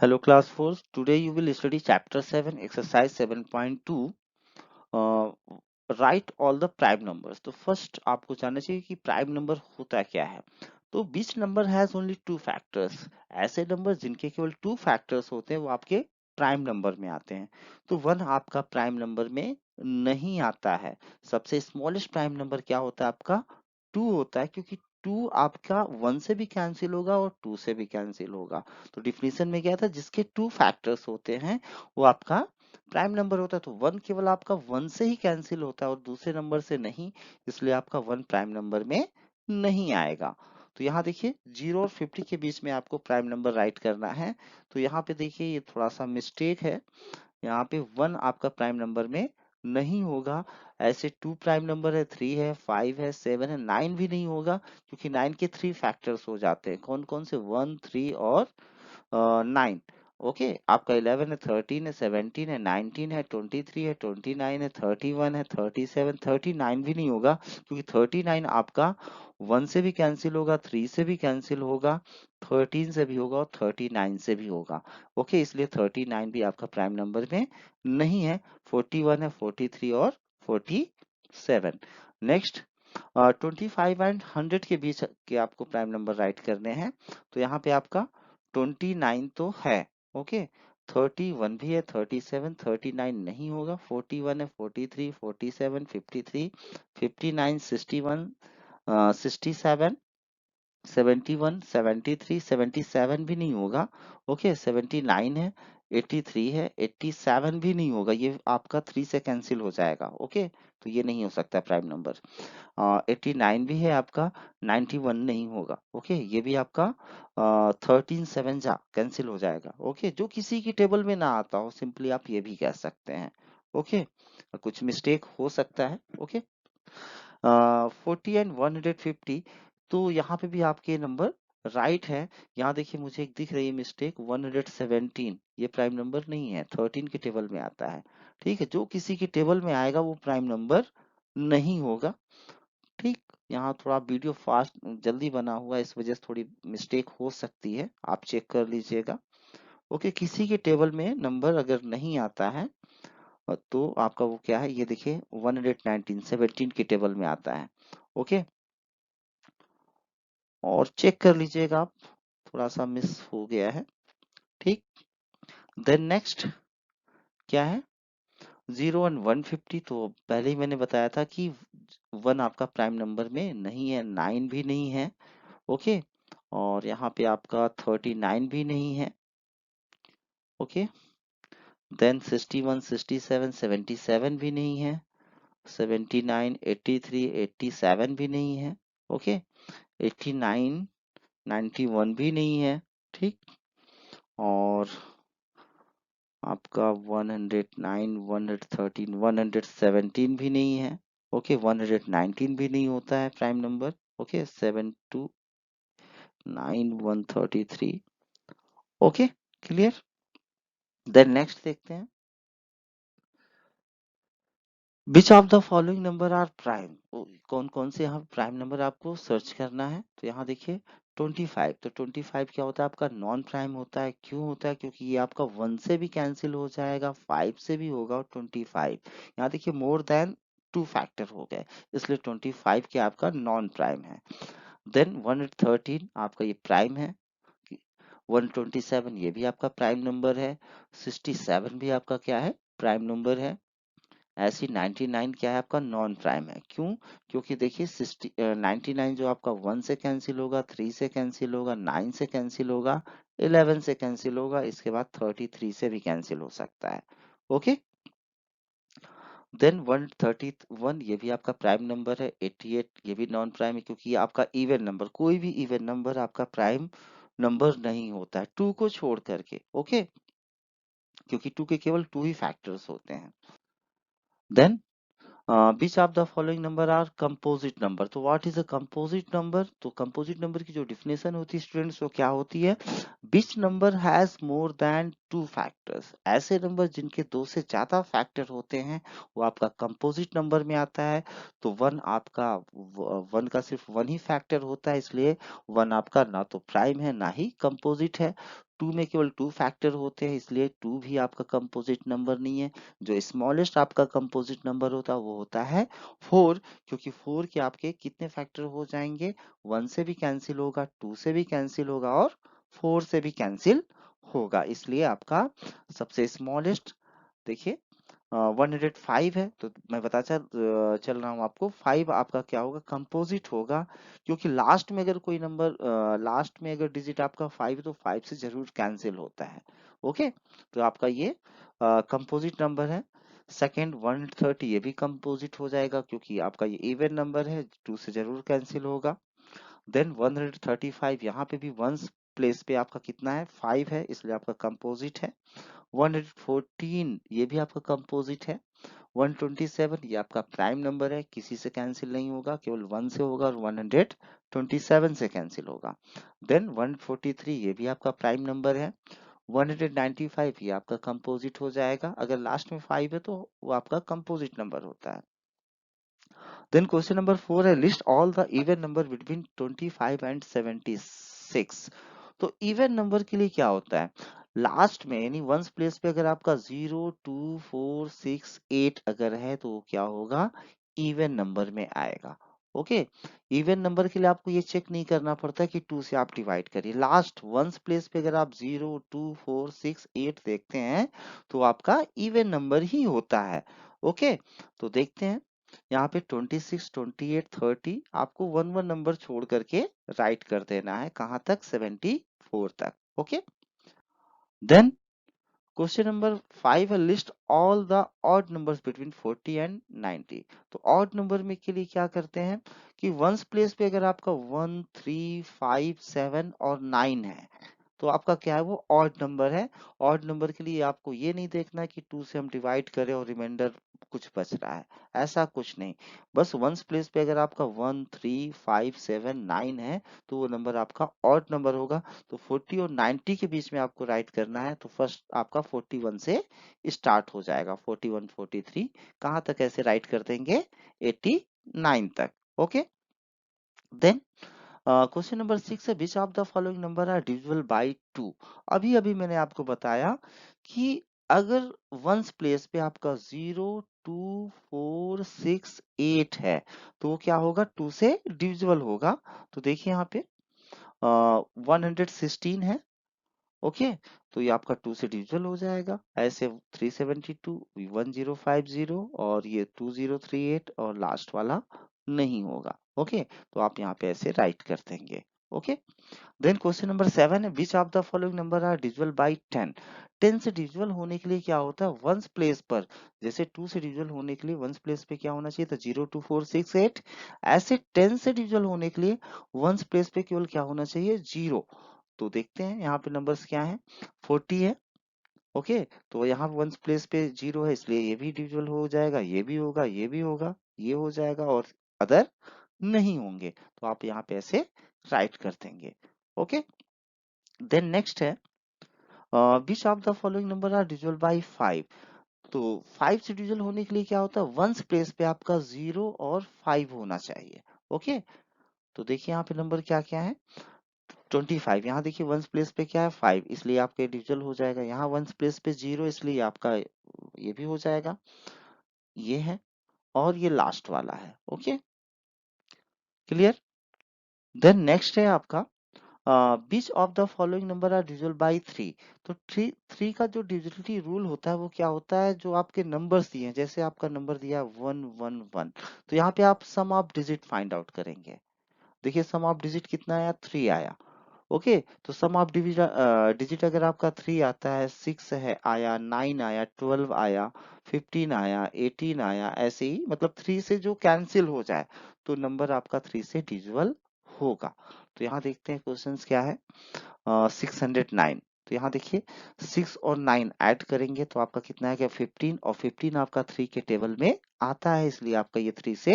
Hello class 4. Today you will study chapter 7 exercise 7.2 uh, write all the prime numbers. तो first आपको जानना चाहिए कि प्राइम नंबर होता क्या है. तो which number has only two factors. ऐसे नंबर जिनके केवल टू फैक्टर्स होते हैं वो आपके प्राइम नंबर में आते हैं. तो वन आपका प्राइम नंबर में नहीं आता है. सबसे स्मॉलेस्ट प्राइम नंबर क्या होता है आपका? टू होता है, क्योंकि टू आपका वन से भी कैंसिल होगा और टू से भी कैंसिल होगा. तो डिफिनीशन में क्या था, जिसके टू फैक्टर्स होते हैं वो आपका प्राइम नंबर होता है. तो वन केवल आपका वन से ही कैंसिल होता है और दूसरे नंबर से नहीं, इसलिए आपका वन प्राइम नंबर में नहीं आएगा. तो यहाँ देखिए 0 और 50 के बीच में आपको प्राइम नंबर राइट करना है. तो यहाँ पे देखिए ये थोड़ा सा मिस्टेक है. यहाँ पे वन आपका प्राइम नंबर में नहीं होगा. ऐसे टू प्राइम नंबर है, थ्री है, फाइव है, सेवन है, नाइन भी नहीं होगा, क्योंकि नाइन के थ्री फैक्टर्स हो जाते हैं. कौन कौन से? वन, थ्री और 9. ओके, आपका 11 है, 13 है, 17 है, 19 है, 23 है, 29 है, 31 है, 37, 39 भी नहीं होगा, क्योंकि 39 आपका वन से भी कैंसिल होगा, थ्री से भी कैंसिल होगा, 13 से भी होगा और 39 से भी होगा. ओके, इसलिए 39 भी आपका प्राइम नंबर में नहीं है. 41 है, 43 और 47. नेक्स्ट 25 एंड 100 के बीच के आपको प्राइम नंबर राइट करने हैं. तो यहाँ पे आपका 29 तो है. ओके, 31 भी है, 37, 39 नहीं होगा, 41 है, 43, 47, 53, 59, 61, 67, 71, 73, 77 भी नहीं होगा. ओके, 79 है, 83 है, 87 भी नहीं होगा, ये आपका थ्री से कैंसिल हो जाएगा. ओके, तो ये नहीं हो सकता प्राइम नंबर. 89 भी है आपका, 91 नहीं होगा. ओके, ये भी आपका 13 7 जा कैंसिल हो जाएगा. ओके, जो किसी की टेबल में ना आता हो, सिंपली आप ये भी कह सकते हैं. ओके, कुछ मिस्टेक हो सकता है. ओके, 40 एंड 150, तो यहाँ पे भी आपके नंबर राइट है. यहाँ देखिए मुझे एक दिख रही है मिस्टेक, 117 ये प्राइम नंबर नहीं है, 13 के टेबल में आता है. ठीक है, जो किसी की टेबल में आएगा वो प्राइम नंबर नहीं होगा. ठीक, यहाँ थोड़ा वीडियो फास्ट जल्दी बना हुआ है, इस वजह से थोड़ी मिस्टेक हो सकती है, आप चेक कर लीजिएगा. ओके, किसी के टेबल में नंबर अगर नहीं आता है तो आपका वो क्या है, ये देखिए 119 17 के टेबल में आता है. ओके, और चेक कर लीजिएगा आप, थोड़ा सा मिस हो गया है. ठीक, देन नेक्स्ट क्या है, 0 और 150. तो पहले ही मैंने बताया था कि वन आपका प्राइम नंबर में नहीं है, नाइन भी नहीं है. ओके, और यहाँ पे आपका 39 भी नहीं है. ओके, देन 61, 67, 77 भी नहीं है. 79, 83, 87 भी नहीं है. ओके, 89, 91 भी नहीं है. ठीक, और आपका 109, 113, 117 भी नहीं है. ओके, 119 भी नहीं होता है prime number. Okay, 729, 133. Okay, clear. Then next देखते हैं, which of the following number are prime. कौन कौन से यहाँ प्राइम नंबर आपको सर्च करना है. तो यहाँ देखिए 25. तो 25 क्या होता है आपका? नॉन प्राइम होता है. क्यों होता है? क्योंकि ये आपका वन से भी कैंसिल हो जाएगा, फाइव से भी होगा, और 25 यहाँ देखिए मोर देन टू फैक्टर हो गए, इसलिए 25 क्या आपका नॉन प्राइम है. देन 113 आपका ये प्राइम है. 127 ये भी आपका प्राइम नंबर है. 67 भी आपका क्या है? प्राइम नंबर है. ऐसी 99 क्या है आपका? नॉन प्राइम है. क्यों? क्योंकि देखिए 99 जो आपका वन से कैंसिल होगा, थ्री से कैंसिल होगा, नाइन से कैंसिल होगा, 11 से कैंसिल होगा, इसके बाद 33 से भी कैंसिल हो सकता है. ओके, देन 131 ये भी आपका प्राइम नंबर है. 88 ये भी नॉन प्राइम है, क्योंकि ये आपका इवन नंबर, कोई भी इवन नंबर आपका प्राइम नंबर नहीं होता है टू को छोड़ करके. ओके, क्योंकि टू के केवल टू ही फैक्टर्स होते हैं. Then which of the following number are composite number. तो what is a composite number? तो composite number की जो definition होती है स्टूडेंट्स वो क्या होती है? which number has more than two factors. ऐसे नंबर जिनके दो से ज्यादा फैक्टर होते हैं वो आपका composite नंबर में आता है. तो वन आपका वन का सिर्फ वन ही फैक्टर होता है, इसलिए वन आपका ना तो प्राइम है ना ही composite है. 2 में केवल 2 फैक्टर होते हैं, इसलिए 2 भी आपका कंपोजिट नंबर नहीं है। जो स्मॉलेस्ट आपका कंपोजिट नंबर होता है वो होता है 4, क्योंकि 4 के आपके कितने फैक्टर हो जाएंगे, 1 से भी कैंसिल होगा, 2 से भी कैंसिल होगा और 4 से भी कैंसिल होगा, इसलिए आपका सबसे स्मॉलेस्ट देखिए 105 है। तो मैं बता चल रहा हूँ आपको, 5 आपका क्या होगा, कंपोजिट होगा, क्योंकि लास्ट में अगर कोई नंबर लास्ट में अगर डिजिट आपका 5 तो 5 से जरूर कैंसिल होता है। ओके, तो आपका ये कंपोजिट नंबर है। सेकेंड 130 ये भी कंपोजिट हो जाएगा, क्योंकि आपका ये इवन नंबर है, 2 से जरूर कैंसिल होगा। देन 135 यहाँ पे भी वंस प्लेस पे आपका कितना है, 5 है, इसलिए आपका कंपोजिट है। 114 ये भी आपका कंपोजिट है। 127 ये आपका प्राइम नंबर है, किसी से कैंसिल नहीं होगा, केवल 1 से होगा, और 127 से कैंसिल होगा। देन 143 ये भी आपका प्राइम नंबर है। 195 ये आपका कंपोजिट हो जाएगा, अगर लास्ट में 5 है तो वो आपका कंपोजिट नंबर होता है। देन क्वेश्चन नंबर 4 है, list all the even number between 25 and 76। तो इवन नंबर के लिए क्या होता है, लास्ट में यानी वंस प्लेस पे अगर आपका 0 2 4 6 8 अगर है तो वो क्या होगा, इवन नंबर में आएगा। ओके, इवन नंबर के लिए आपको ये चेक नहीं करना पड़ता कि 2 से आप डिवाइड करिए, लास्ट वंस प्लेस पे अगर आप 0 2 4 6 8 देखते हैं तो आपका इवन नंबर ही होता है। ओके, तो देखते हैं यहाँ पे 26 28 30 आपको वन वन नंबर छोड़ करके राइट कर देना है, कहाँ तक, 74 तक। ओके, देन क्वेश्चन नंबर 5 है, list all the odd numbers between 40 and 90। तो ऑड नंबर में के लिए क्या करते हैं कि वंस प्लेस पे अगर आपका 1 3 5 7 और 9 है तो आपका क्या है, वो ऑड नंबर है। ऑड नंबर के लिए आपको ये नहीं देखना कि 2 से हम डिवाइड करें और रिमाइंडर कुछ बच रहा है, ऐसा कुछ नहीं। बस वंस प्लेस पे अगर आपका 1 3 5 7 9 है तो वो नंबर आपका ऑड नंबर होगा। तो 40 और 90 के बीच में आपको राइट करना है, तो फर्स्ट आपका 41 से स्टार्ट हो जाएगा, 41 43 कहाँ तक ऐसे राइट कर देंगे, 89 तक। ओके, देन क्वेश्चन नंबर 6 है, which of the following number are divisible by 2। अभी अभी मैंने आपको बताया कि अगर वंस प्लेस पे आपका 0 2 4 6 8 है तो वो क्या होगा, 2 से डिविजिबल होगा। तो देखिए यहाँ पे 116 है। ओके, तो ये आपका 2 से डिविजिबल हो जाएगा, ऐसे 372 1050 और ये 2038 और लास्ट वाला नहीं होगा। ओके, तो आप यहाँ पे ऐसे राइट कर देंगे। ओके, देन क्वेश्चन नंबर 7 है, which of the following number are divisible by 10। 10 से डिविजिबल होने के लिए क्या होता है, वंस प्लेस पर, जैसे 2 से डिविजिबल होने के लिए वंस प्लेस पे क्या होना चाहिए था, 0 2 4 6 8, ऐसे 10 से डिविजिबल होने के लिए वंस प्लेस पे केवल क्या होना चाहिए, 0। तो देखते हैं यहाँ पे नंबर्स क्या है, 40 है। ओके, तो यहाँ वंस प्लेस पे 0 है, इसलिए ये भी डिविजिबल हो जाएगा, ये भी होगा, ये भी होगा, ये हो जाएगा और अदर नहीं होंगे, तो आप यहाँ पे ऐसे राइट कर देंगे। ओके, देन नेक्स्ट है, which of the following number are divisible by 5। तो 5 से डिविजिबल होने के लिए क्या होता है, वंस प्लेस पे आपका 0 और 5 होना चाहिए। ओके, तो देखिए यहाँ पे नंबर क्या क्या है, 25, यहाँ देखिए वंस प्लेस पे क्या है, 5, इसलिए आपका डिविजिबल हो जाएगा। यहाँ वंस प्लेस पे 0 इसलिए आपका ये भी हो जाएगा, ये है, और ये लास्ट वाला है। Okay, clear. देन नेक्स्ट है आपका, which of the following number are divisible by 3। तो थ्री थ्री का जो डिविजिबिलिटी रूल होता है वो क्या होता है, जो आपके नंबर्स दिए हैं, जैसे आपका नंबर दिया 111 तो यहाँ पे आप सम ऑफ डिजिट फाइंड आउट करेंगे। देखिए सम ऑफ डिजिट कितना आया, 3 आया। ओके, तो सम ऑफ डिजिट अगर आपका 3 आता है, 6 है आया, 9 आया, 12 आया, 15 आया, 18 आया, ऐसे ही मतलब 3 से जो कैंसिल हो जाए तो नंबर आपका 3 से डिविजिबल होगा। तो यहाँ देखते हैं क्वेश्चंस क्या है, 609। तो यहाँ देखिए 6 और 9 ऐड करेंगे तो आपका कितना है, क्या 15, और 15 आपका 3 के टेबल में आता है, इसलिए आपका ये 3 से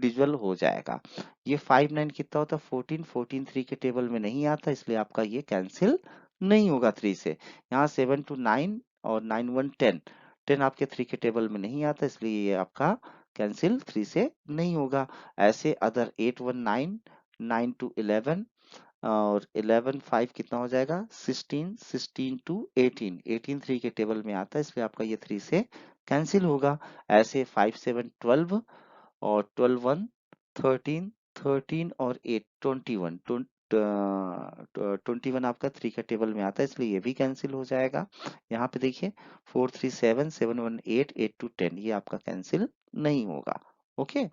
डिविजिबल हो जाएगा। ये 5 9 कितना होता है, 14, 14 3 के टेबल में नहीं आता, इसलिए आपका ये कैंसिल नहीं होगा 3 से। यहाँ 7 to 9 और 9 1 10, 10 आपके 3 के टेबल में नहीं आता, इसलिए ये आपका कैंसिल 3 से नहीं होगा। ऐसे अदर 8 1 9, 9 to 11, और 11 5 कितना हो जाएगा 16 16 टू 18 18 3 के टेबल में आता है, इसलिए आपका ये 3 से कैंसिल होगा। ऐसे 5 7 12 और 12 1 13 13 और 8 21 21 आपका 3 का टेबल में आता है, इसलिए ये भी कैंसिल हो जाएगा। यहाँ पे देखिए 4 3 7 7 1 8 8 2 10 ये आपका कैंसिल नहीं होगा। ओके,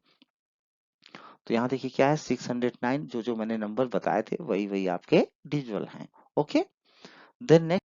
तो यहाँ देखिए क्या है 609, जो जो मैंने नंबर बताए थे वही वही आपके डिजिटल हैं। Okay, then next